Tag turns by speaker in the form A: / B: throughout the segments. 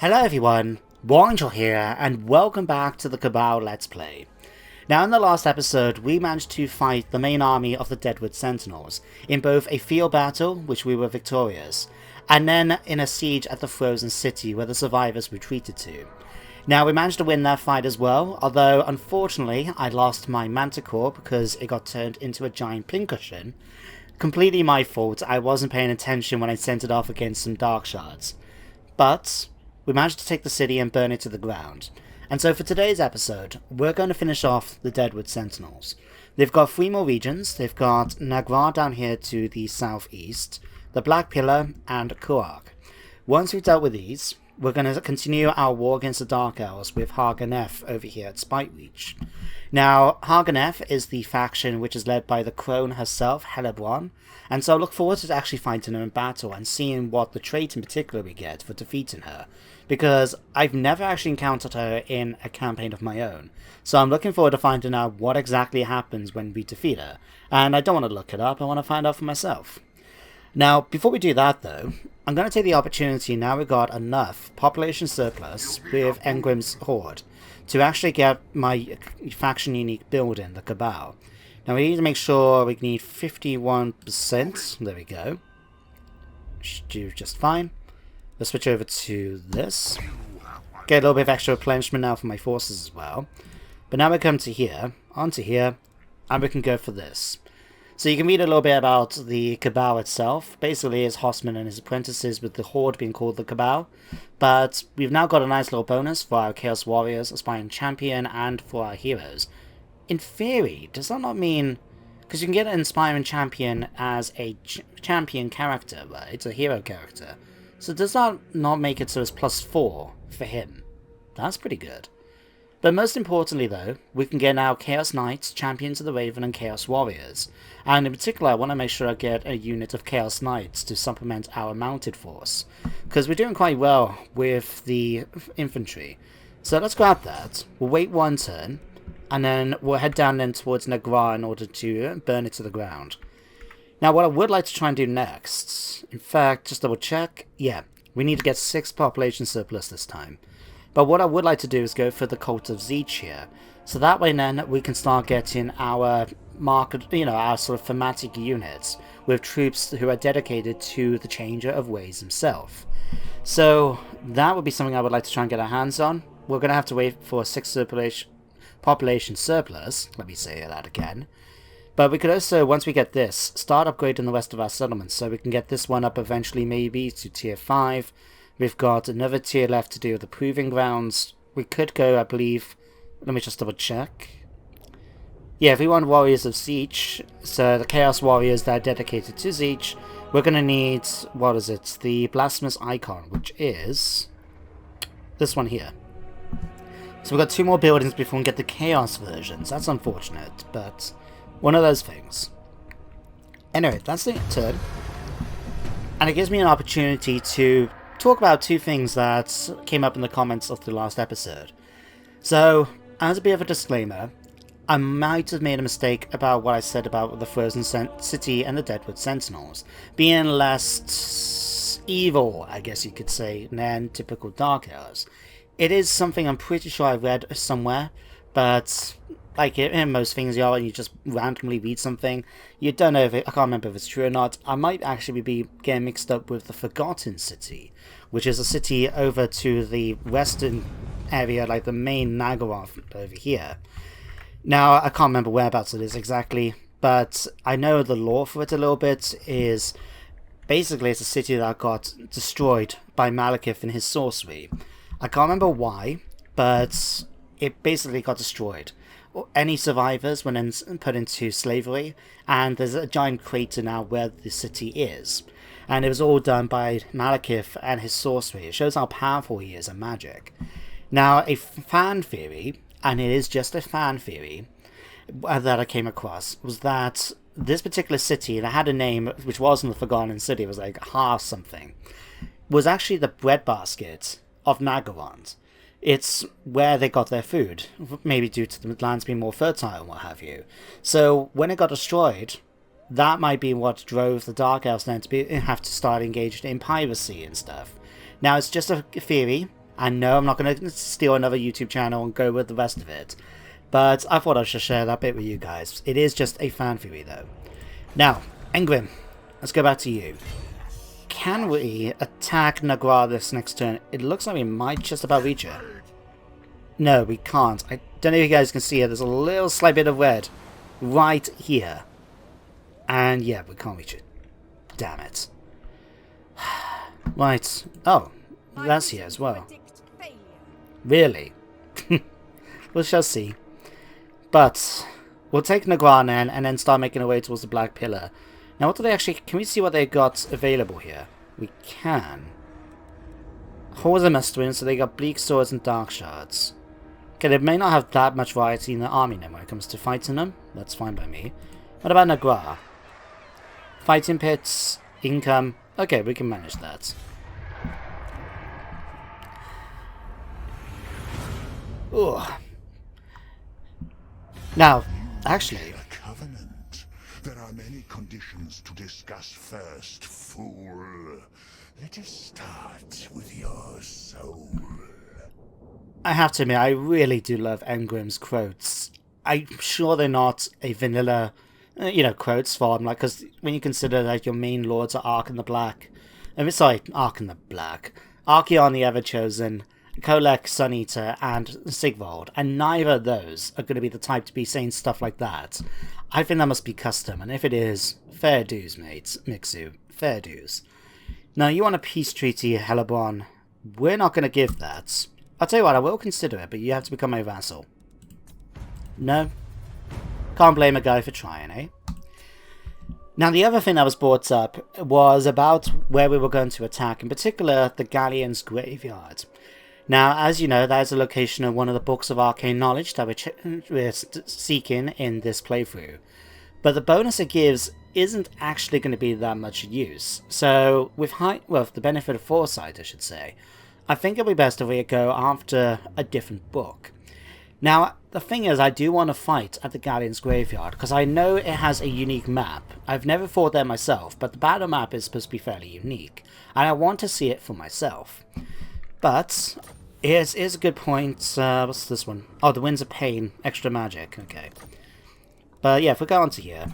A: Hello everyone, Warangel here, and welcome back to the Cabal Let's Play. Now in the last episode, we managed to fight the main army of the Deadwood Sentinels, in both a field battle, which we were victorious, and then in a siege at the Frozen City where the survivors retreated to. Now we managed to win that fight as well, although unfortunately I lost my Manticore because it got turned into a giant pincushion. Completely my fault, I wasn't paying attention when I sent it off against some Dark Shards. But we managed to take the city and burn it to the ground. And so for today's episode, we're going to finish off the Deadwood Sentinels. They've got 3 more regions. They've got Nagra down here to the southeast, the Black Pillar, and Kuark. Once we've dealt with these, we're going to continue our war against the Dark Elves with Harganeth over here at Spitereach. Now, Harganeth is the faction which is led by the crone herself, Hellebrand, and so I look forward to actually fighting her in battle and seeing what the trait in particular we get for defeating her, because I've never actually encountered her in a campaign of my own, so I'm looking forward to finding out what exactly happens when we defeat her, and I don't want to look it up, I want to find out for myself. Now, before we do that though, I'm going to take the opportunity now we've got enough population surplus with Egrimm's Horde to actually get my faction unique building, the Cabal. Now we need to make sure we need 51%, there we go. Should do just fine. Let's switch over to this. Get a little bit of extra replenishment now for my forces as well. But now we come to here, onto here, and we can go for this. So you can read a little bit about the Cabal itself. Basically, it's Horstmann and his apprentices, with the Horde being called the Cabal. But we've now got a nice little bonus for our Chaos Warriors, Aspiring Champion, and for our heroes. In theory, does that not mean... because you can get an Inspiring Champion as a champion character, right? It's a hero character. So does that not make it so it's +4 for him? That's pretty good. But most importantly though, we can get now Chaos Knights, Champions of the Raven, and Chaos Warriors. And in particular, I want to make sure I get a unit of Chaos Knights to supplement our mounted force, because we're doing quite well with the infantry. So let's grab that, we'll wait one turn, and then we'll head down then towards Nagra in order to burn it to the ground. Now what I would like to try and do next, in fact, just double check, yeah, we need to get 6 population surplus this time. But what I would like to do is go for the Cult of Zeech here. So that way then we can start getting our market, our sort of thematic units with troops who are dedicated to the Changer of Ways himself. So that would be something I would like to try and get our hands on. We're going to have to wait for 6 population surplus. Let me say that again. But we could also, once we get this, start upgrading the rest of our settlements. So we can get this one up eventually maybe to tier 5. We've got another tier left to do with the Proving Grounds. We could go, I believe... let me just double check. Yeah, if we want Warriors of Zeech, so the Chaos Warriors that are dedicated to Zeech, we're going to need, what is it, the Blasphemous Icon, which is this one here. So we've got 2 more buildings before we get the Chaos versions. That's unfortunate, but one of those things. Anyway, that's the turn. And it gives me an opportunity to talk about 2 things that came up in the comments of the last episode. So, as a bit of a disclaimer, I might have made a mistake about what I said about the Frozen City and the Deadwood Sentinels being less evil, I guess you could say, than typical Dark Elves. It is something I'm pretty sure I read somewhere, but like in most things, you just randomly read something, you don't know if I can't remember if it's true or not. I might actually be getting mixed up with the Forgotten City, which is a city over to the western area, like the main Nagaroth over here. Now, I can't remember whereabouts it is exactly, but I know the lore for it a little bit is basically it's a city that got destroyed by Malekith and his sorcery. I can't remember why, but it basically got destroyed. Any survivors were then put into slavery, and there's a giant crater now where the city is. And it was all done by Malekith and his sorcery. It shows how powerful he is at magic. Now, a fan theory, and it is just a fan theory, that I came across, was that this particular city, and it had a name which wasn't the Forgotten City, it was like Har something, was actually the breadbasket of Nagaroth. It's where they got their food, maybe due to the lands being more fertile and what have you. So when it got destroyed, that might be what drove the Dark Elves then to have to start engaged in piracy and stuff. Now, it's just a theory, And no, I'm not going to steal another YouTube channel and go with the rest of it. But I thought I should share that bit with you guys. It is just a fan theory though. Now, Egrimm, let's go back to you. Can we attack Nagra this next turn? It looks like we might just about reach it. No, we can't. I don't know if you guys can see it. There's a little slight bit of red right here. And yeah, we can't reach it. Damn it. Right. Oh, that's here as well. Really? We shall see. But we'll take Nagra and then start making our way towards the Black Pillar. Now, what do they actually... Can we see what they got available here? We can. Hordes of Mustering, so they got Bleak Swords and Dark Shards. Okay, they may not have that much variety in the army then when it comes to fighting them. That's fine by me. What about Nagra? Fighting pits, income. Okay, we can manage that. Ugh. Now, actually...
B: There are many conditions to discuss first, fool. Let us start with your soul.
A: I have to admit, I really do love Engrimm's quotes. I'm sure they're not a vanilla, quotes form, like, because when you consider that your main lords are Arcane the Black, Arcane the Black, Archeon the Everchosen, Kolek, Suneater, and Sigvald, and neither of those are going to be the type to be saying stuff like that. I think that must be custom, and if it is, fair dues, mates, Mixu, fair dues. Now, you want a peace treaty, Helleborn. We're not going to give that. I'll tell you what, I will consider it, but you have to become my vassal. No? Can't blame a guy for trying, eh? Now, the other thing that was brought up was about where we were going to attack, in particular, the Galleon's Graveyard. Now, as you know, that is a location of one of the books of arcane knowledge that we're seeking in this playthrough. But the bonus it gives isn't actually going to be that much use. So, with the benefit of foresight, I should say, I think it'll be best if we go after a different book. Now, the thing is, I do want to fight at the Galleon's Graveyard, because I know it has a unique map. I've never fought there myself, but the battle map is supposed to be fairly unique, and I want to see it for myself. But, here's a good point. What's this one? Oh, the Winds of Pain. Extra magic. Okay. But yeah, if we go on to here.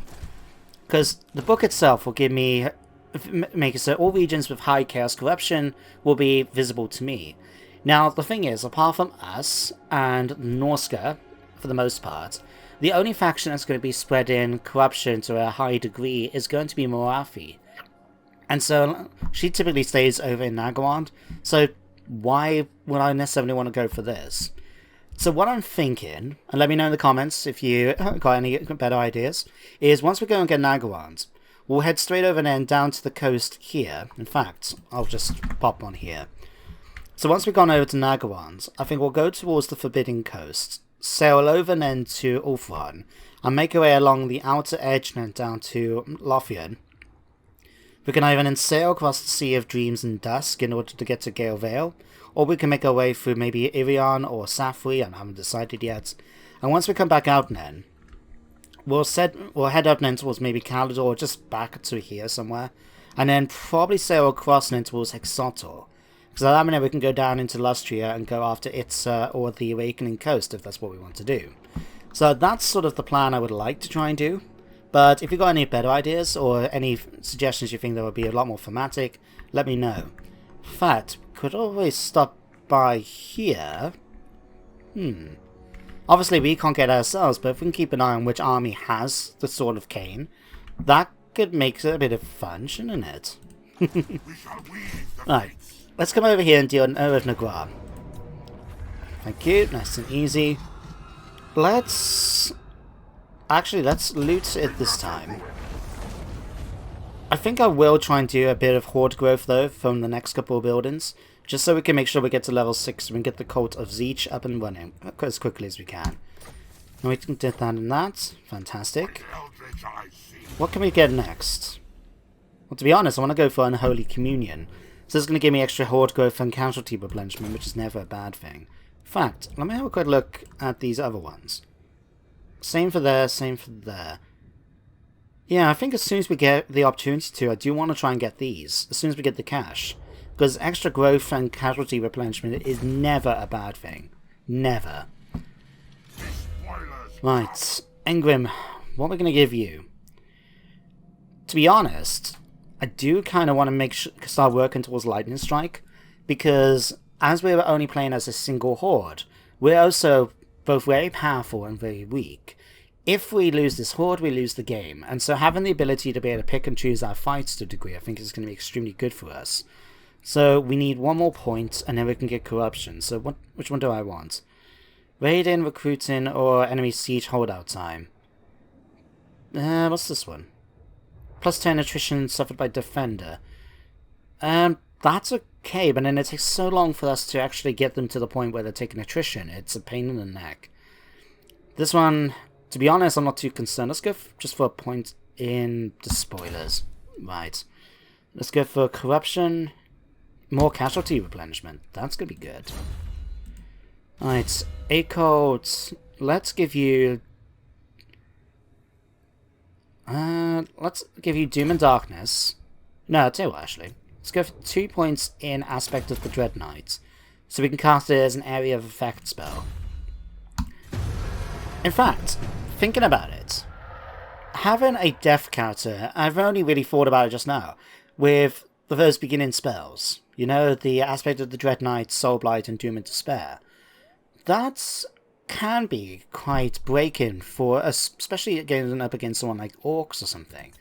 A: Because the book itself will give me... make it so all regions with high chaos corruption will be visible to me. Now, the thing is, apart from us and Norska, for the most part, the only faction that's going to be spreading corruption to a high degree is going to be Morathi. And so, she typically stays over in Nagaland, so why would I necessarily want to go for this? So what I'm thinking, and let me know in the comments if you got any better ideas, is once we go and get Nagaland, we'll head straight over then down to the coast here. In fact, I'll just pop on here. So once we've gone over to Nagaland, I think we'll go towards the Forbidden Coast, sail over then to Ulthuan, and make our way along the outer edge and then down to Lothian. We can either then sail across the Sea of Dreams and Dusk in order to get to Gale Vale, or we can make our way through maybe Irion or Safri, I haven't decided yet. And once we come back out then, we'll head up then towards maybe Caledor, or just back to here somewhere, and then probably sail across then towards Hexotor. Because at that minute we can go down into Lustria and go after Itza or the Awakening Coast if that's what we want to do. So that's sort of the plan I would like to try and do. But if you've got any better ideas or any suggestions you think that would be a lot more thematic, let me know. In fact, we could always stop by here. Obviously we can't get ourselves, but if we can keep an eye on which army has the Sword of Cain, that could make it a bit of fun, shouldn't it? Right, let's come over here and deal with Nagra. Thank you, nice and easy. Let's loot it this time. I think I will try and do a bit of horde growth though from the next couple of buildings, just so we can make sure we get to level 6 so we can get the Cult of Zeech up and running as quickly as we can. And we can do that and that. Fantastic. What can we get next? Well, to be honest, I want to go for Unholy Communion. So this is going to give me extra horde growth and casualty replenishment, which is never a bad thing. In fact, let me have a quick look at these other ones. Same for there, same for there. Yeah, I think as soon as we get the opportunity to, I do want to try and get these. As soon as we get the cash. because extra growth and casualty replenishment is never a bad thing. Never. Right, Egrimm, what we're going to give you. To be honest, I do kind of want to start working towards Lightning Strike, because as we're only playing as a single horde, we're also both very powerful and very weak. If we lose this horde, we lose the game, and so having the ability to be able to pick and choose our fights to a degree, I think is going to be extremely good for us. So we need one more point, and then we can get corruption. So which one do I want? Raiding, recruiting, or enemy siege holdout time? What's this one? Plus 10 attrition suffered by defender. That's okay, but then it takes so long for us to actually get them to the point where they're taking attrition. It's a pain in the neck. This one, to be honest, I'm not too concerned. Let's go just for a point in the spoilers. Right. Let's go for corruption. More casualty replenishment. That's going to be good. Alright, 8 codes. Let's give you... let's give you Doom and Darkness. No, I'll tell you what, actually. Let's go for 2 points in Aspect of the Dread Knight, so we can cast it as an area of effect spell. In fact, thinking about it, having a death counter, I've only really thought about it just now, with those beginning spells. You know, the Aspect of the Dread Knight, Soul Blight, and Doom and Despair. That can be quite breaking for us, especially getting up against someone like Orcs or something.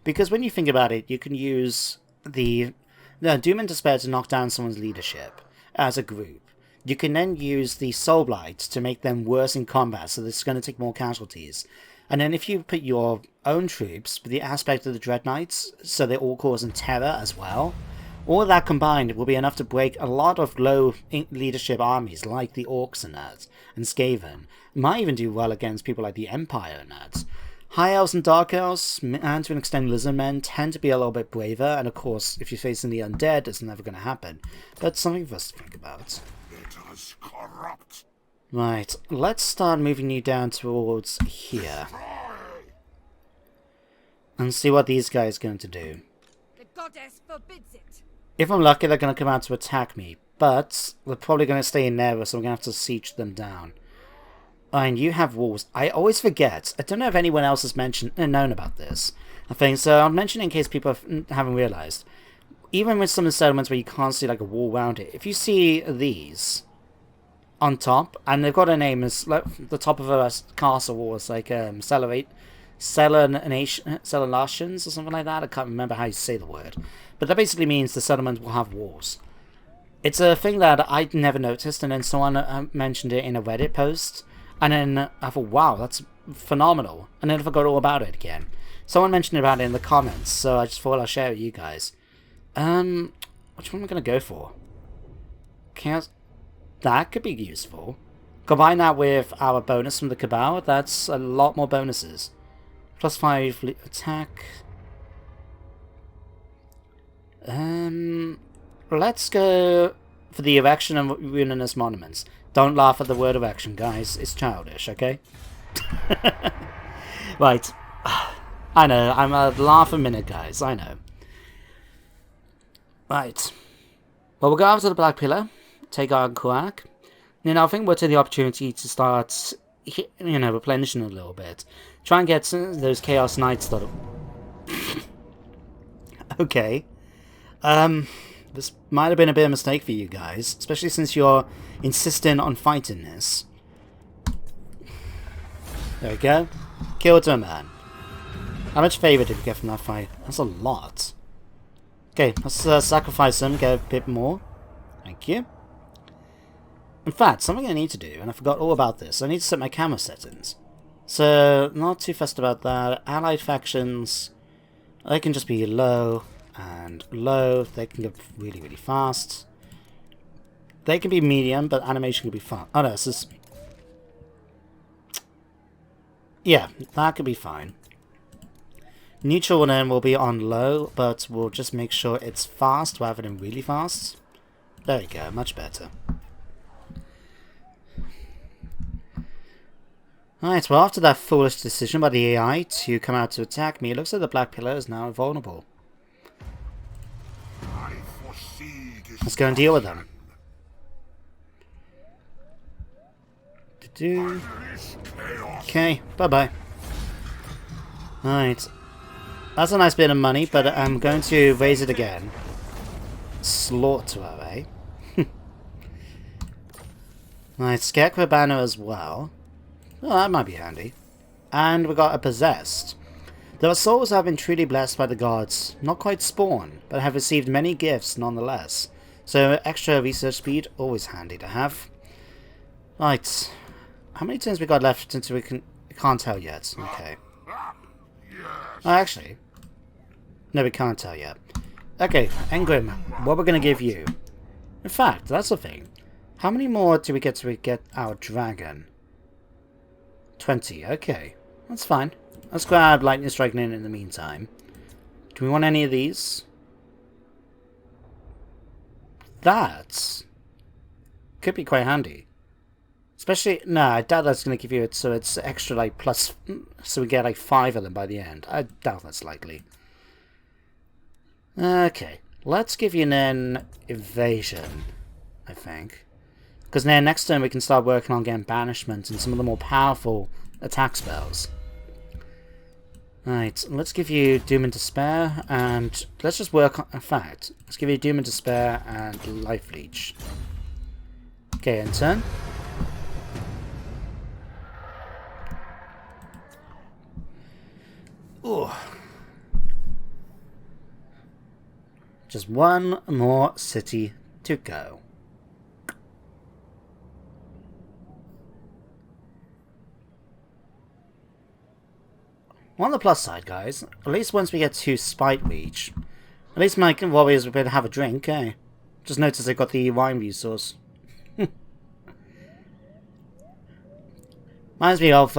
A: Because when you think about it, you can use the Doom and Despair to knock down someone's leadership as a group. You can then use the Soul Blight to make them worse in combat, so it's going to take more casualties. And then if you put your own troops with the Aspect of the Dread Knights, so they're all causing terror as well, all of that combined will be enough to break a lot of low leadership armies like the Orcs and that, and Skaven. It might even do well against people like the Empire and that. High Elves and Dark Elves, and to an extent Lizardmen, tend to be a little bit braver, and of course, if you're facing the Undead, it's never going to happen. But something for us to think about.
B: Let us corrupt.
A: Right, let's start moving you down towards here. And see what these guys are going to do.
C: The goddess forbids it.
A: If I'm lucky, they're going to come out to attack me, but they're probably going to stay in there, so I'm going to have to siege them down. And you have walls. I always forget. I don't know if anyone else has known about this. I think so. I'll mention it in case people haven't realized. Even with some of the settlements where you can't see like a wall around it, if you see these on top, and they've got a name, it's like the top of a castle wall, it's like Celenations or something like that. I can't remember how you say the word. But that basically means the settlement will have walls. It's a thing that I'd never noticed, and then someone mentioned it in a Reddit post, and then I thought, wow, that's phenomenal. And then I forgot all about it again. Someone mentioned about it in the comments, so I just thought I'll share it with you guys. Which one am I going to go for? Chaos. That could be useful. Combine that with our bonus from the Cabal, that's a lot more bonuses. Plus 5 attack. Let's go for the erection of ruinous monuments. Don't laugh at the word erection, guys. It's childish, okay? Right. I know, I'm a laugh a minute, guys. I know. Right. Well, we'll go after the Black Pillar. Take our Kuak. Then I think we'll take the opportunity to start, you know, replenishing a little bit. Try and get those Chaos Knights that... Okay. This might have been a bit of a mistake for you guys, especially since you're insisting on fighting this. There we go. Kill to a man. How much favour did we get from that fight? That's a lot. Okay, let's sacrifice him, get a bit more. Thank you. In fact, something I need to do, and I forgot all about this, I need to set my camera settings. So, not too fussed about that. Allied factions, they can just be low and low. They can go really, really fast. They can be medium, but animation can be fast. Oh no, this is... Yeah, that could be fine. Neutral then will be on low, but we'll just make sure it's fast rather than really fast. There we go, much better. Alright, well after that foolish decision by the AI to come out to attack me, it looks like the Black Pillar is now invulnerable.
B: I foresee
A: Let's go and deal with them. Okay, bye-bye. Alright. That's a nice bit of money, but I'm going to raise it again. Slaughter, eh? Alright, Scarecrow Banner as well. Oh, that might be handy. And we got a Possessed. There are souls that have been truly blessed by the gods, not quite spawn, but have received many gifts nonetheless. So extra research speed, always handy to have. Right. How many turns we got left until we can't tell yet? Okay. Oh, actually. No, we can't tell yet. Okay, Egrimm, what we're going to give you. In fact, that's the thing. How many more do we get to get our dragon? 20, okay. That's fine. Let's grab Lightning Striking in the meantime. Do we want any of these? That could be quite handy. Especially, no, I doubt that's going to give you it so it's extra, like, plus, so we get, like, 5 of them by the end. I doubt that's likely. Okay, let's give you an evasion, I think. Because then next turn we can start working on getting banishment and some of the more powerful attack spells. Right, let's give you Doom and Despair, and let's just work on, in fact, let's give you Doom and Despair and Life Leech. Okay, end turn. Ooh. Just one more city to go. On the plus side, guys, at least once we get to Spite Reach, at least my warriors will be able to have a drink, eh? Just notice they've got the wine resource. Reminds me of,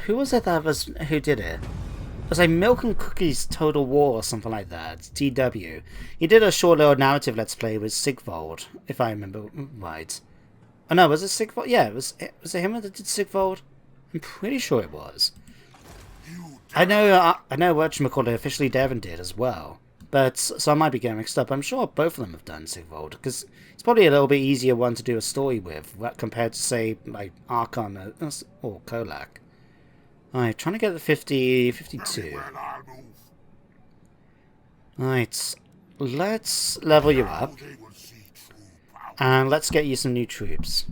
A: who was it who did it? It was like Milk and Cookies Total War or something like that. TW. He did a short little narrative let's play with Sigvold, if I remember right. Oh no, was it Sigvold? Yeah, was it him that did Sigvold? I'm pretty sure it was. I know whatchamacallit officially Devon did as well. But, so I might be getting mixed up. I'm sure both of them have done Sigvold, because it's probably a little bit easier one to do a story with, compared to, say, like, Arcane or Kolak. Alright, trying to get the 52. Alright, let's level you up. And let's get you some new troops.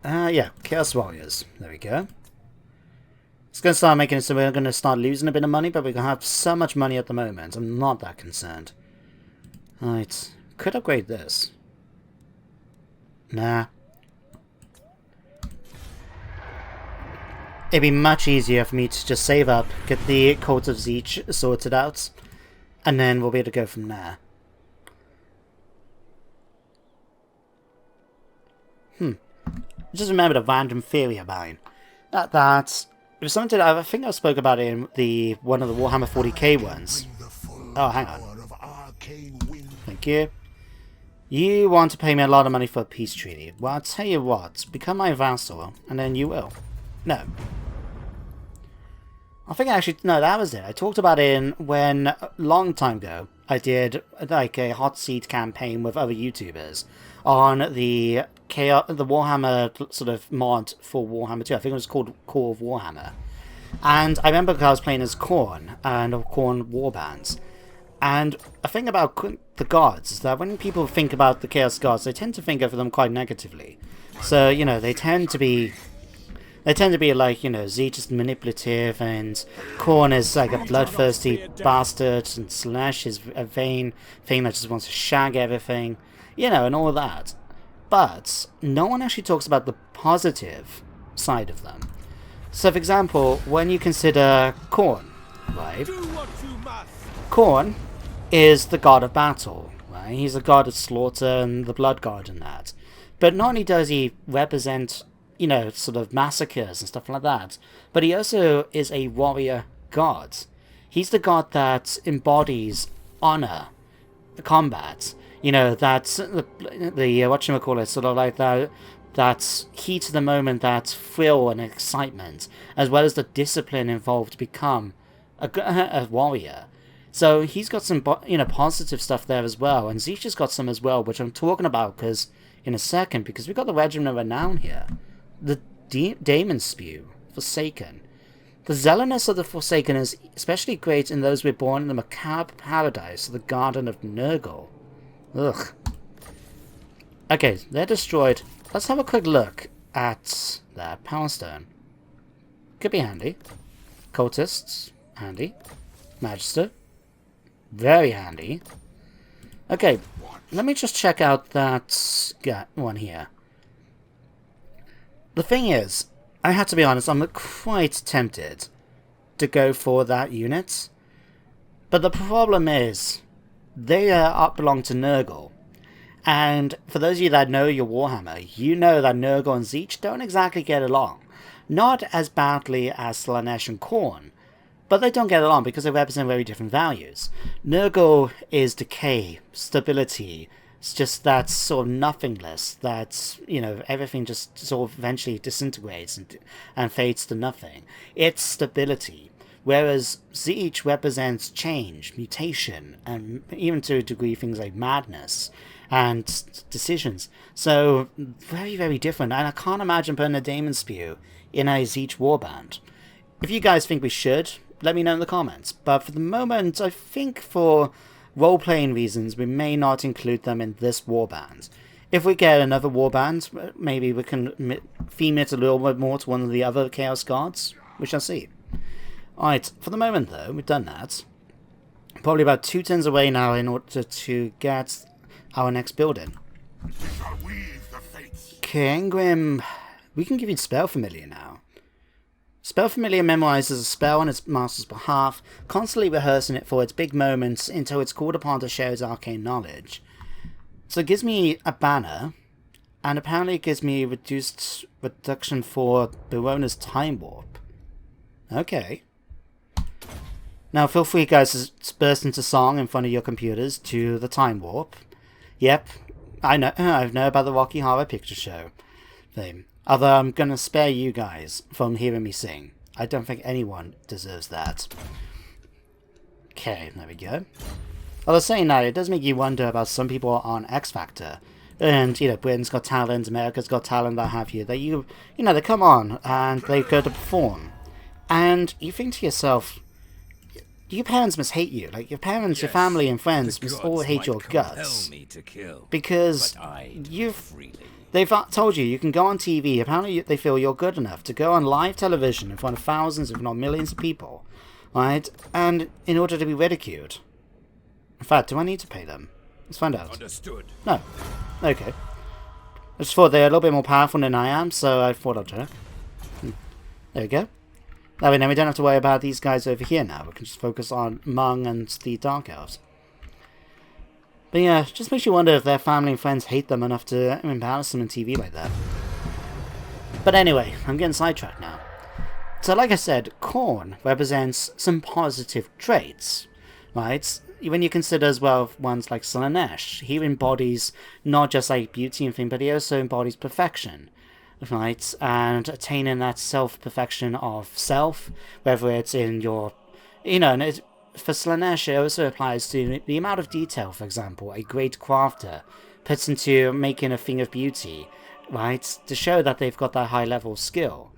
A: Yeah, Chaos Warriors. There we go. It's going to start making it so we're going to start losing a bit of money, but we're going to have so much money at the moment. I'm not that concerned. Alright, could upgrade this. Nah. It'd be much easier for me to just save up, get the Cult of Zeech sorted out, and then we'll be able to go from there. Just remembered a random theory of mine. That it was something that I think I spoke about in one of the Warhammer 40k ones. Oh, hang on. Thank you. You want to pay me a lot of money for a peace treaty. Well, I'll tell you what. Become my vassal, and then you will. No. I think actually, no, that was it. I talked about it when, a long time ago, I did like a hot seat campaign with other YouTubers on the Warhammer sort of mod for Warhammer 2. I think it was called Core of Warhammer. And I remember I was playing as Khorne and Khorne warbands. And a thing about the gods is that when people think about the Chaos Gods, they tend to think of them quite negatively. So, you know, they tend to be like, you know, Zeech is manipulative, and Khorne is like a bloodthirsty bastard, and Slash is a vain thing that just wants to shag everything, you know, and all that. But no one actually talks about the positive side of them. So, for example, when you consider Khorne, right? Khorne is the god of battle, right? He's the god of slaughter and the blood god and that. But not only does he represent, you know, sort of massacres and stuff like that, but he also is a warrior god. He's the god that embodies honor, the combat. You know, that's the whatchamacallit, sort of like that heat of the moment, that thrill and excitement, as well as the discipline involved to become a warrior. So he's got some, positive stuff there as well. And Zeech has got some as well, which I'm talking about because in a second, because we've got the Regiment of Renown here. The Daemon Spew, Forsaken. The zealotness of the Forsaken is especially great in those we're born in the macabre paradise of the Garden of Nurgle. Ugh. Okay, they're destroyed. Let's have a quick look at their Power Stone. Could be handy. Cultists, handy. Magister, very handy. Okay, let me just check out that one here. The thing is, I have to be honest, I'm quite tempted to go for that unit. But the problem is, they belong to Nurgle. And for those of you that know your Warhammer, you know that Nurgle and Zeech don't exactly get along. Not as badly as Slaanesh and Khorne, but they don't get along because they represent very different values. Nurgle is decay, stability. It's just that sort of nothingness, that, everything just sort of eventually disintegrates and fades to nothing. It's stability. Whereas Zeech represents change, mutation, and even to a degree things like madness and decisions. So, very, very different. And I can't imagine putting a Daemon Spew in a Zeech warband. If you guys think we should, let me know in the comments. But for the moment, I think for role-playing reasons, we may not include them in this warband. If we get another warband, maybe we can theme it a little bit more to one of the other Chaos Guards. We shall see. Alright, for the moment though, we've done that. Probably about 2 turns away now in order to get our next building. Okay, Egrimm, we can give you Spell Familiar now. Spell Familiar memorizes a spell on its master's behalf, constantly rehearsing it for its big moments until it's called upon to share its arcane knowledge. So it gives me a banner, and apparently it gives me reduction for Barona's Time Warp. Okay. Now feel free guys to burst into song in front of your computers to the Time Warp. Yep, I know about the Rocky Horror Picture Show thing. Although I'm going to spare you guys from hearing me sing. I don't think anyone deserves that. Okay, there we go. Although saying that, it does make you wonder about some people on X Factor. And, Britain's Got Talent, America's Got Talent, that have you. That they come on and they go to perform. And you think to yourself, your parents must hate you. Like, your parents, your family and friends must all hate your guts. Because they've told you can go on TV. Apparently they feel you're good enough to go on live television in front of thousands, if not millions of people. Right? And in order to be ridiculed. In fact, do I need to pay them? Let's find out.
D: Understood.
A: No. Okay. I just thought they're a little bit more powerful than I am, so I thought I'd check. There we go. That way now we don't have to worry about these guys over here now. We can just focus on Mung and the Dark Elves. But yeah, it just makes you wonder if their family and friends hate them enough to embarrass them on TV like that. But anyway, I'm getting sidetracked now. So like I said, Khorne represents some positive traits, right? When you consider as well ones like Slaanesh, he embodies not just like beauty and thing, but he also embodies perfection. Right, and attaining that self-perfection of self, whether it's in your, and for Slaanesh it also applies to the amount of detail, for example, a great crafter puts into making a thing of beauty, right, to show that they've got that high level of skill.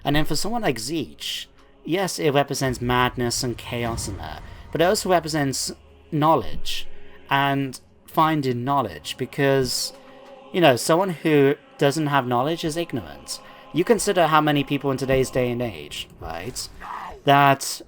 A: And then for someone like Zeech, yes, it represents madness and chaos in there, but it also represents knowledge, and finding knowledge, because, someone who doesn't have knowledge is ignorant. You consider how many people in today's day and age, right,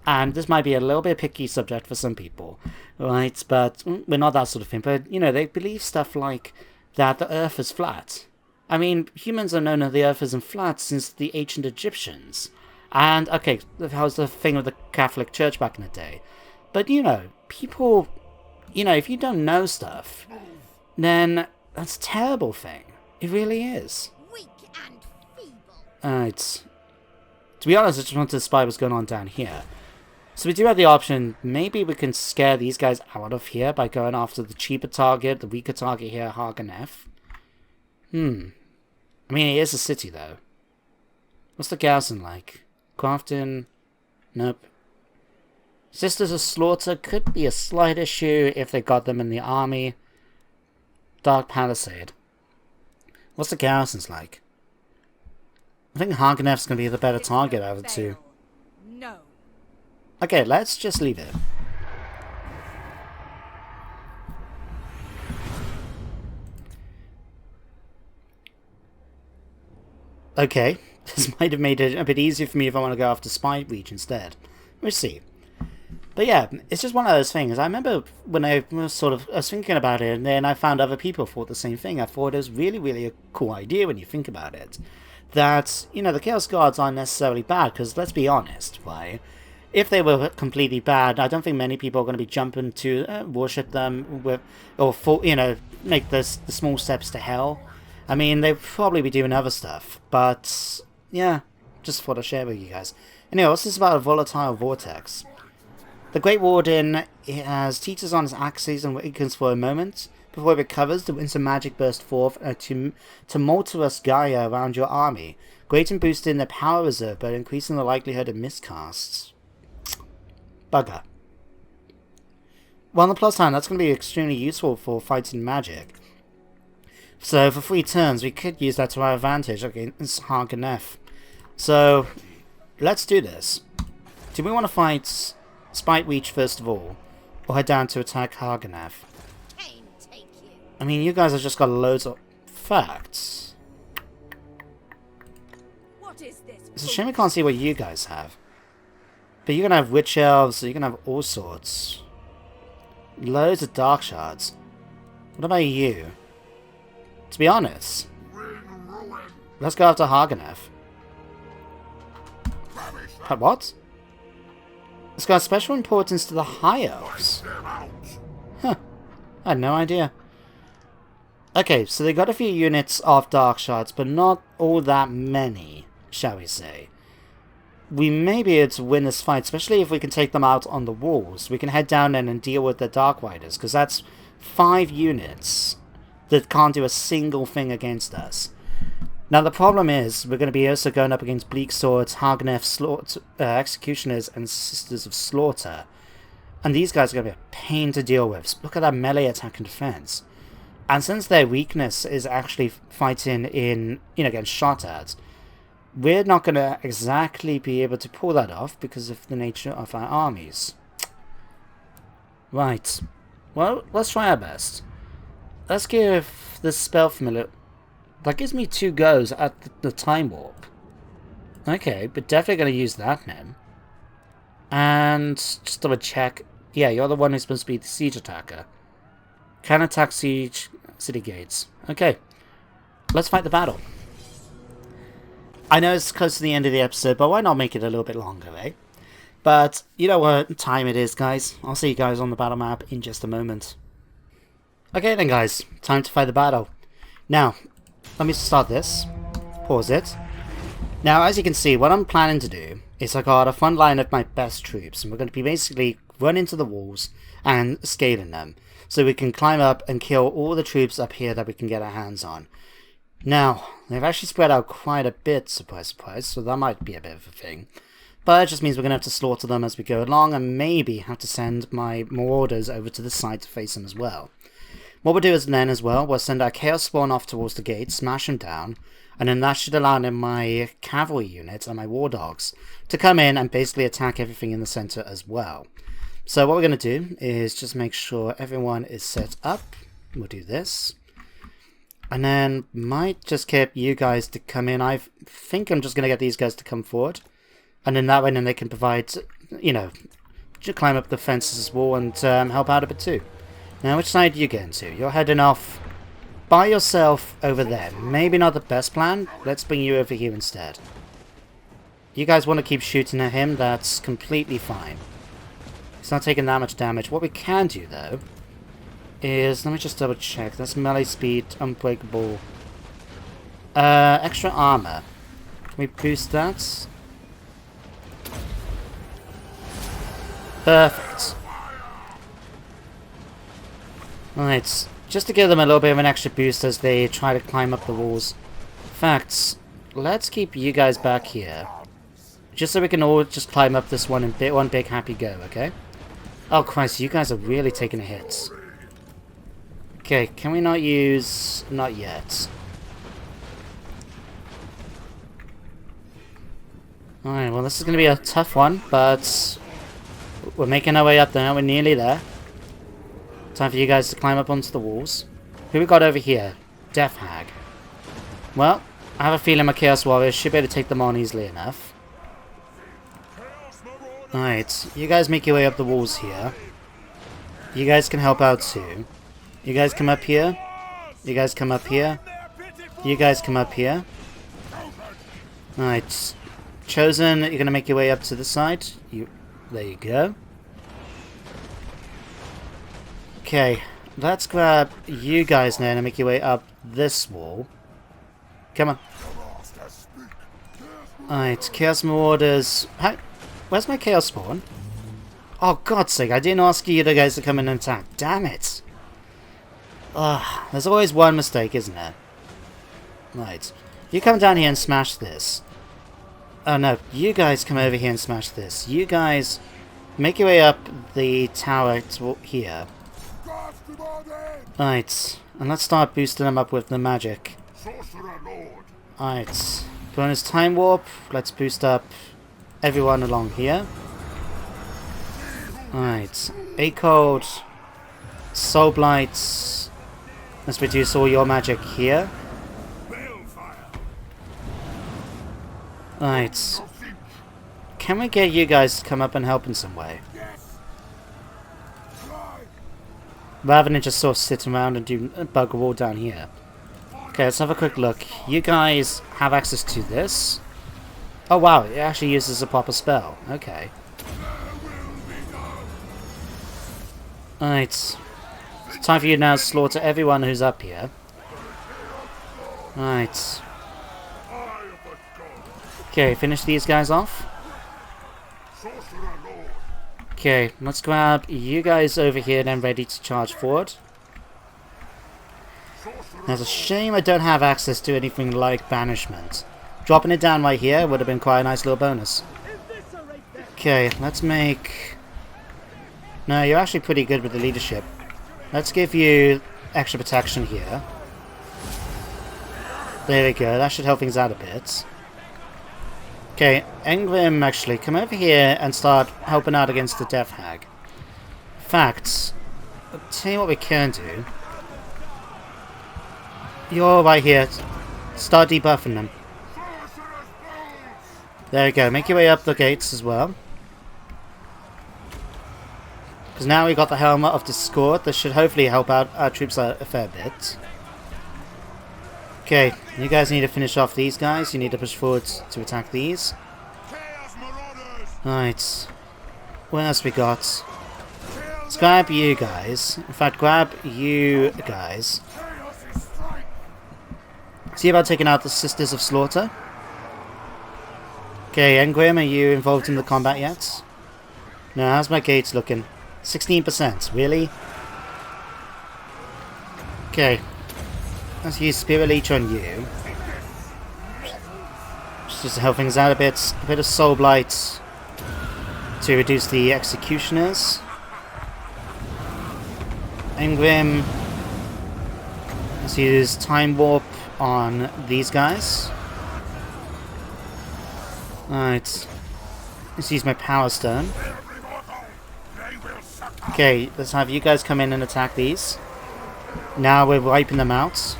A: and this might be a little bit picky subject for some people, right, but we're not that sort of thing, but, they believe stuff like that the earth is flat. I mean, humans have known that the earth isn't flat since the ancient Egyptians. And, okay, that was the thing with the Catholic Church back in the day. But, people, if you don't know stuff, then that's a terrible thing. It really is.
C: Weak and feeble.
A: To be honest, I just wanted to spy what's going on down here. So we do have the option, maybe we can scare these guys out of here by going after the cheaper target, the weaker target here, Haganef. I mean, it is a city, though. What's the garrison like? Crafton? Nope. Sisters of Slaughter could be a slight issue if they got them in the army. Dark Palisade. What's the garrisons like? I think Harganeff's going to be the better target out of the two.
C: No.
A: Okay, let's just leave it. Okay, this might have made it a bit easier for me if I want to go after Spy Reach instead. We'll see. But yeah, it's just one of those things. I remember when I was thinking about it, and then I found other people thought the same thing. I thought it was really a cool idea when you think about it. That, you know, the Chaos Guards aren't necessarily bad, because let's be honest, right? If they were completely bad, I don't think many people are going to be jumping to worship them with, or you know, make the small steps to hell. I mean, they'd probably be doing other stuff, but yeah, just thought I'd share with you guys. Anyway, what's this about a volatile vortex? The Great Warden has teeters on his axes and wakens for a moment. Before it recovers, the winds of magic burst forth a tumultuous Gaia around your army, greatly boosting the power reserve but increasing the likelihood of miscasts. Bugger. Well, on the plus side, that's going to be extremely useful for fighting magic. So, for 3 turns, we could use that to our advantage against Harganeff. So, let's do this. Do we want to fight Spite Reach first of all, or head down to attack Harganeff? I mean, you guys have just got loads of facts.
C: What is this?
A: It's a shame I can't see what you guys have. But you're going to have Witch Elves, so you're going to have all sorts. Loads of Dark Shards. What about you? To be honest, let's go after Harganeff. What? It's got special importance to the High Elves. Huh. I had no idea. Okay, so they got a few units of Dark Shards, but not all that many, shall we say. We may be able to win this fight, especially if we can take them out on the walls. We can head down then and deal with the Dark Riders, because that's 5 units that can't do a single thing against us. Now the problem is, we're going to be also going up against Bleak Swords, Harganeff, Executioners, and Sisters of Slaughter. And these guys are going to be a pain to deal with. Look at that melee attack and defense. And since their weakness is actually fighting in, against shot at, we're not going to exactly be able to pull that off because of the nature of our armies. Right. Well, let's try our best. Let's give the spell familiar. That gives me 2 goes at the time warp. Okay, but definitely going to use that then. And just double check. Yeah, you're the one who's supposed to be the siege attacker. Can attack siege city gates. Okay, let's fight the battle. I know it's close to the end of the episode, but why not make it a little bit longer, eh? But you know what time it is, guys. I'll see you guys on the battle map in just a moment. Okay then, guys, time to fight the battle. Now, let me start this. Pause it. Now, as you can see, what I'm planning to do is I got a front line of my best troops, and we're going to be basically running into the walls and scaling them, so we can climb up and kill all the troops up here that we can get our hands on. Now, they've actually spread out quite a bit, surprise, surprise, so that might be a bit of a thing. But it just means we're going to have to slaughter them as we go along, and maybe have to send my marauders over to the side to face them as well. What we'll do is then as well, we'll send our Chaos Spawn off towards the gate, smash them down, and then that should allow then my cavalry units and my war dogs to come in and basically attack everything in the center as well. So what we're going to do is just make sure everyone is set up. We'll do this. And then might just get you guys to come in. I think I'm just going to get these guys to come forward. And then that way then they can provide, just climb up the fences wall and help out a bit too. Now, which side are you getting to? You're heading off by yourself over there. Maybe not the best plan. Let's bring you over here instead. You guys want to keep shooting at him? That's completely fine. He's not taking that much damage. What we can do, though, is... Let me just double check. That's melee speed, unbreakable. Extra armor. Can we boost that? Perfect. Right, just to give them a little bit of an extra boost as they try to climb up the walls. In fact, let's keep you guys back here. Just so we can all just climb up this one in one big happy go, okay? Oh Christ, you guys are really taking a hit. Okay, can we not use... Not yet. Alright, well this is going to be a tough one, but... We're making our way up there, we're nearly there. Time for you guys to climb up onto the walls. Who we got over here? Death Hag. Well, I have a feeling my Chaos Warriors should be able to take them on easily enough. Alright, you guys make your way up the walls here. You guys can help out too. You guys come up here. You guys come up here. You guys come up here. Alright. Chosen, you're going to make your way up to the side. There you go. Okay, let's grab you guys now and make your way up this wall. Come on. Alright, Chaos Marauders. Where's my Chaos Spawn? Oh, God's sake, I didn't ask you guys to come in and attack. Damn it. Ugh, there's always one mistake, isn't there? Right. You come down here and smash this. Oh no, you guys come over here and smash this. You guys make your way up the tower to here. Right, and let's start boosting them up with the magic. Alright, bonus time warp. Let's boost up everyone along here. Alright, A Code, Soul Blight. Let's reduce all your magic here. Alright. Can we get you guys to come up and help in some way? Rather than just sort of sit around and do bug war down here. Okay, let's have a quick look. You guys have access to this. Oh wow, it actually uses a proper spell. Okay. Alright. It's time for you now to slaughter everyone who's up here. Alright. Okay, finish these guys off. Okay, let's grab you guys over here then ready to charge forward. Now, it's a shame I don't have access to anything like banishment. Dropping it down right here would have been quite a nice little bonus. Okay, let's make... No, you're actually pretty good with the leadership. Let's give you extra protection here. There we go, that should help things out a bit. Okay, Egrimm, actually, come over here and start helping out against the Death Hag. In fact, I'll tell you what we can do. You're right here. Start debuffing them. There we go, make your way up the gates as well. Because now we got the Helmet of the Scour. This should hopefully help out our troops a fair bit. Okay, you guys need to finish off these guys. You need to push forward to attack these. Alright. What else we got? Let's grab you guys. In fact, grab you guys. See about taking out the Sisters of Slaughter. Okay, Egrimm, are you involved in the combat yet? No, how's my gates looking? 16%, really? Okay. Let's use Spirit Leech on you. Just to help things out a bit. A bit of Soul Blight to reduce the Executioners. Egrimm. Let's use Time Warp on these guys. Alright. Let's use my Power Stone. Okay, let's have you guys come in and attack these. Now we're wiping them out.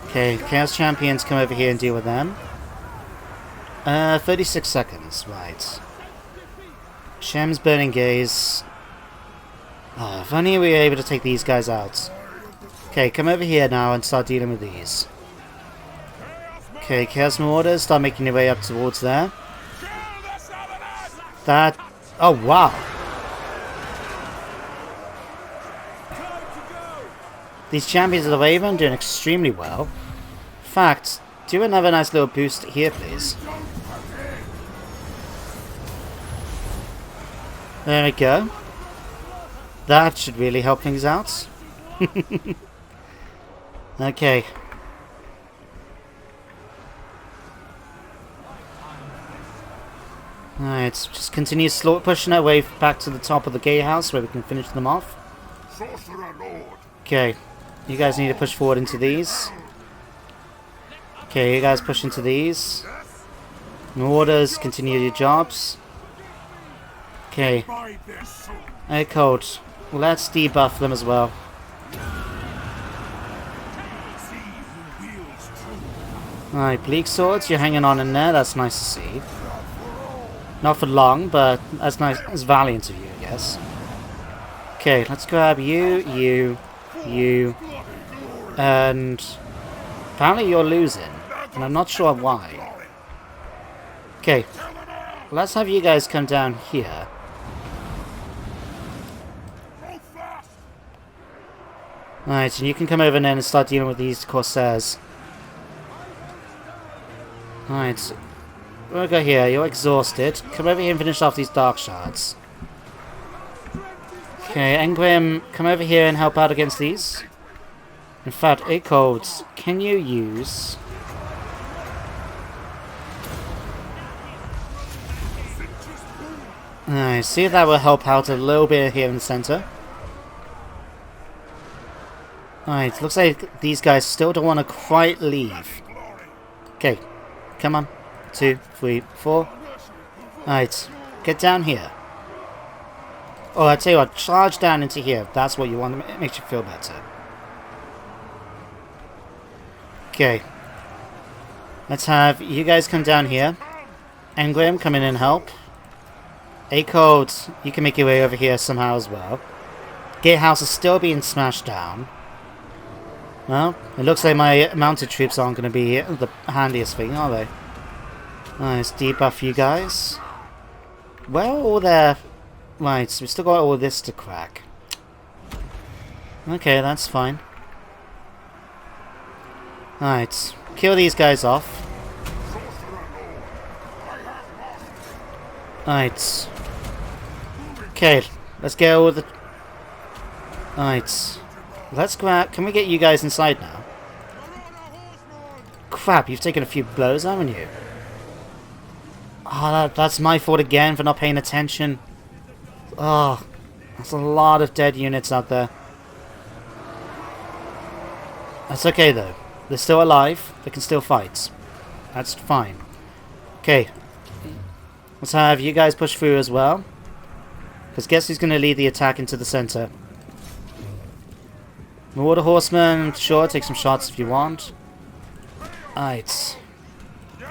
A: Okay, Chaos Champions come over here and deal with them. 36 seconds, right. Shem's Burning Gaze. Oh, if only we were able to take these guys out. Okay, come over here now and start dealing with these. Okay, Chaos Marauders, start making your way up towards there. That... Oh, wow! These Champions of the Raven doing extremely well. In fact, do another nice little boost here, please. There we go. That should really help things out. Okay. Alright, just continue pushing our way back to the top of the gatehouse where we can finish them off.
B: Sorcerer Lord.
A: Okay, you guys need to push forward into these. Okay, you guys push into these. Marauders, continue your jobs. Okay. Hey, Colt. Let's debuff them as well. Alright, Bleak Swords, you're hanging on in there. That's nice to see. Not for long, but that's nice. That's valiant of you, I guess. Okay, let's grab you, and apparently you're losing, and I'm not sure why. Okay, let's have you guys come down here. Alright, and you can come over then and start dealing with these Corsairs. Alright, we'll go here. You're exhausted. Come over here and finish off these Dark Shards. Okay, Egrimm, come over here and help out against these. In fact, Codes, can you use... Alright, see if that will help out a little bit here in the center. Alright, looks like these guys still don't want to quite leave. Okay, come on. 2, 3, 4. Alright, get down here. Oh, I tell you what, charge down into here. That's what you want. It makes you feel better. Okay. Let's have you guys come down here. Egrimm, come in and help. A-Code, you can make your way over here somehow as well. Gatehouse is still being smashed down. Well, it looks like my mounted troops aren't going to be the handiest thing, are they? Nice, debuff you guys. Where are all their... Right, so we've still got all this to crack. Okay, that's fine. Alright, kill these guys off. Alright. Okay, let's get all the... Alright. Let's grab... Can we get you guys inside now? Crap, you've taken a few blows, haven't you? Oh, that's my fault again for not paying attention. Oh, that's a lot of dead units out there. That's okay though. They're still alive. They can still fight. That's fine. Okay. Let's have you guys push through as well. Because guess who's going to lead the attack into the center? Marauder Horseman, sure, take some shots if you want. Alright.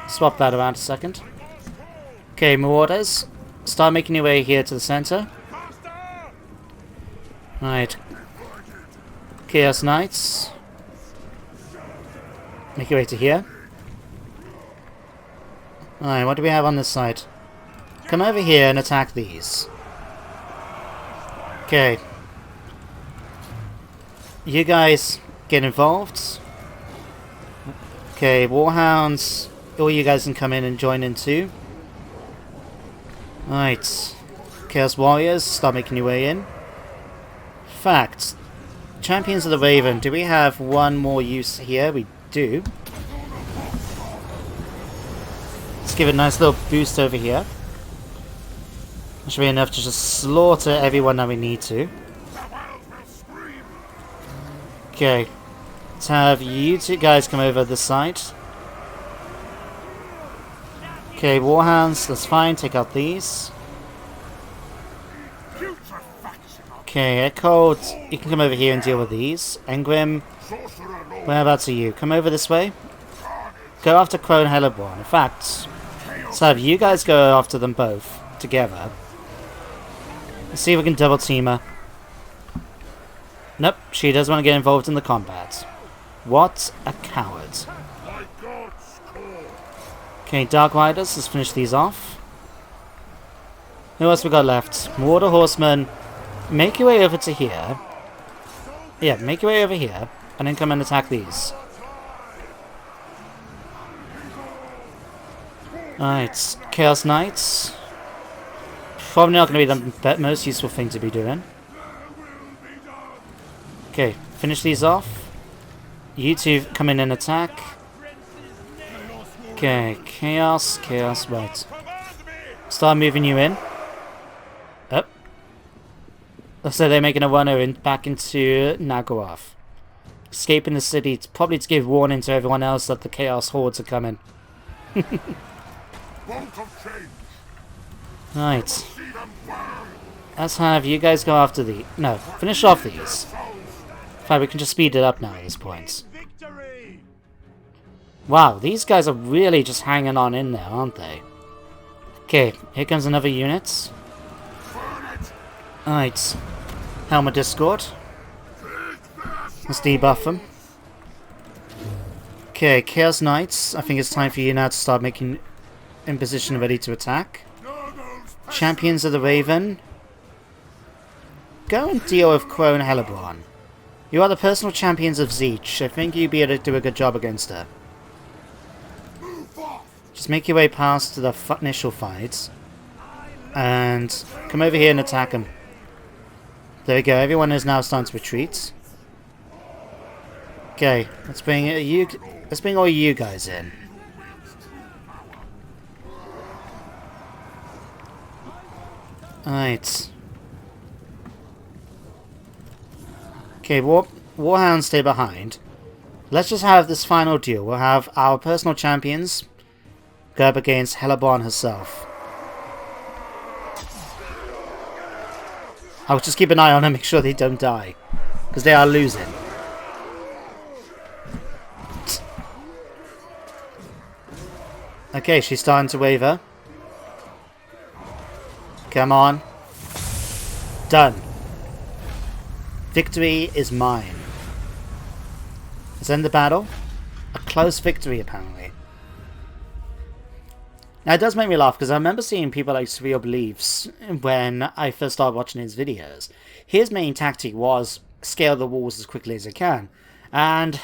A: Swap that around a second. Okay, Marauders. Start making your way here to the center. Alright. Chaos Knights. Make your way to here. Alright, what do we have on this side? Come over here and attack these. Okay. You guys get involved. Okay, Warhounds. All you guys can come in and join in too. Right. Chaos Warriors, start making your way in. Fact. Champions of the Raven, do we have one more use here? We do. Let's give it a nice little boost over here. That should be enough to just slaughter everyone that we need to. Okay. Let's have you two guys come over this side. Okay, Warhounds, that's fine. Take out these. Okay, Echo, you can come over here and deal with these. Egrimm, whereabouts are you? Come over this way. Go after Crone Helleborn. In fact, let's have you guys go after them both together. Let's see if we can double team her. Nope, she does want to get involved in the combat. What a coward. Okay, Dark Riders, let's finish these off. Who else we got left? Marauder Horseman, make your way over to here. Yeah, make your way over here, and then come and attack these. Alright, Chaos Knights. Probably not going to be the most useful thing to be doing. Okay, finish these off. You two come in and attack. Okay, Chaos, right. Start moving you in. Up. So they're making a runner back into Nagaroth. Escaping the city, probably to give warning to everyone else that the Chaos Hordes are coming. Right. Let's have you guys go after the... No, finish off these. In fact, we can just speed it up now at this point. Wow, these guys are really just hanging on in there, aren't they? Okay, here comes another unit. Alright. Helmet Discord. Let's debuff them. Okay, Chaos Knights. I think it's time for you now to start making in position ready to attack. Champions of the Raven. Go and deal with Crone Hellebron. You are the personal champions of Zeech. I think you'd be able to do a good job against her. Just make your way past the initial fights. And come over here and attack them. There we go, everyone is now starting to retreat. Okay, let's bring all you guys in. Alright. Okay, Warhounds stay behind. Let's just have this final duel. We'll have our personal champions go up against Hellebron herself. I'll just keep an eye on them, make sure they don't die. Because they are losing. Okay, she's starting to waver. Come on. Done. Victory is mine. Let's end the battle. A close victory, apparently. Now, it does make me laugh, because I remember seeing people like Surreal Beliefs when I first started watching his videos. His main tactic was scale the walls as quickly as I can. And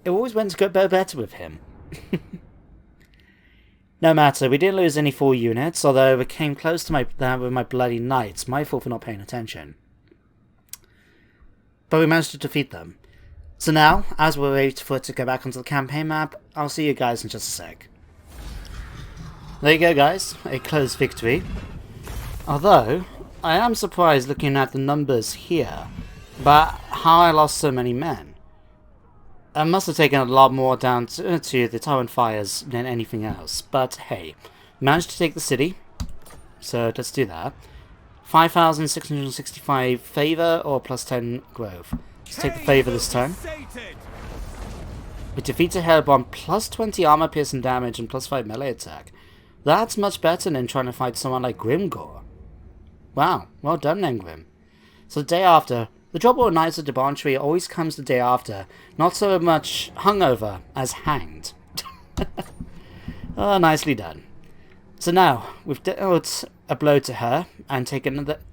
A: it always went to go better with him. No matter, we didn't lose any full units, although we came close to that with my bloody knights. My fault for not paying attention. But we managed to defeat them. So now, as we're ready for it to go back onto the campaign map, I'll see you guys in just a sec. There you go, guys. A close victory. Although, I am surprised looking at the numbers here about how I lost so many men. I must have taken a lot more down to the Tyrant Fires than anything else. But hey, managed to take the city. So let's do that. 5,665 favor or plus 10 growth. Let's take the favor this time. We defeated Hellebron plus 20 armor piercing damage and plus 5 melee attack. That's much better than trying to fight someone like Grimgore. Wow, well done then, Grim. So the day after, the job of Knights of Debauchery always comes the day after, not so much hungover as hanged. Oh, nicely done. So now, we've dealt a blow to her and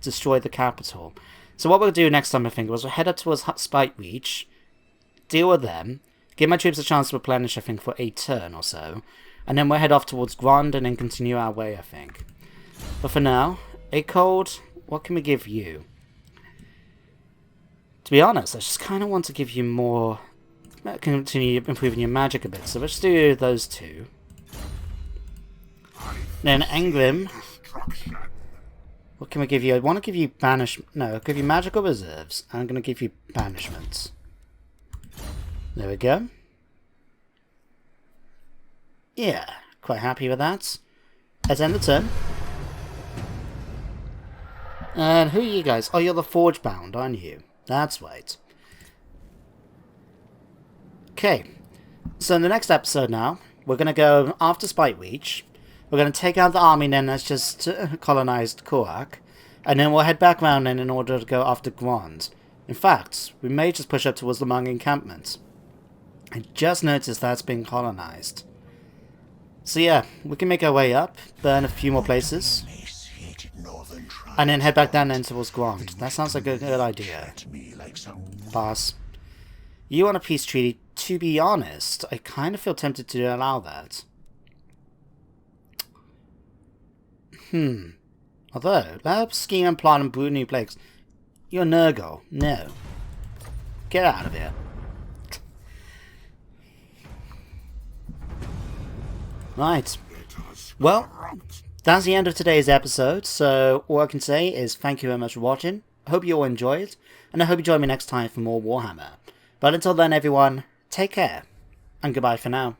A: destroyed the capital. So what we'll do next time, I think, was we'll head up towards Spite Reach, deal with them, give my troops a chance to replenish, I think, for a turn or so, and then we'll head off towards Grand and then continue our way, I think. But for now, a cold, what can we give you? To be honest, I just kind of want to give you more, continue improving your magic a bit, so let's do those two. Then Egrimm, what can we give you? I want to give you I'll give you magical reserves. I'm going to give you banishments. There we go. Yeah, quite happy with that. Let's end the turn. And who are you guys? Oh, you're the Forge Bound, aren't you? That's right. Okay, so in the next episode now, we're going to go after Spite Reach. We're going to take out the army then that's just colonized Korak. And then we'll head back round then in order to go after Grand. In fact, we may just push up towards the Hmong encampment. I just noticed that's been colonized. So yeah, we can make our way up, burn a few more places, and then head back down then towards Grand. That sounds like a good idea. Pass. You want a peace treaty? To be honest, I kind of feel tempted to allow that. Although, let's scheme and plan and brew new plagues. You're Nurgle. No. Get out of here. Right. Well, That's the end of today's episode, so all I can say is thank you very much for watching. I hope you all enjoyed, and I hope you join me next time for more Warhammer. But until then everyone, take care, and goodbye for now.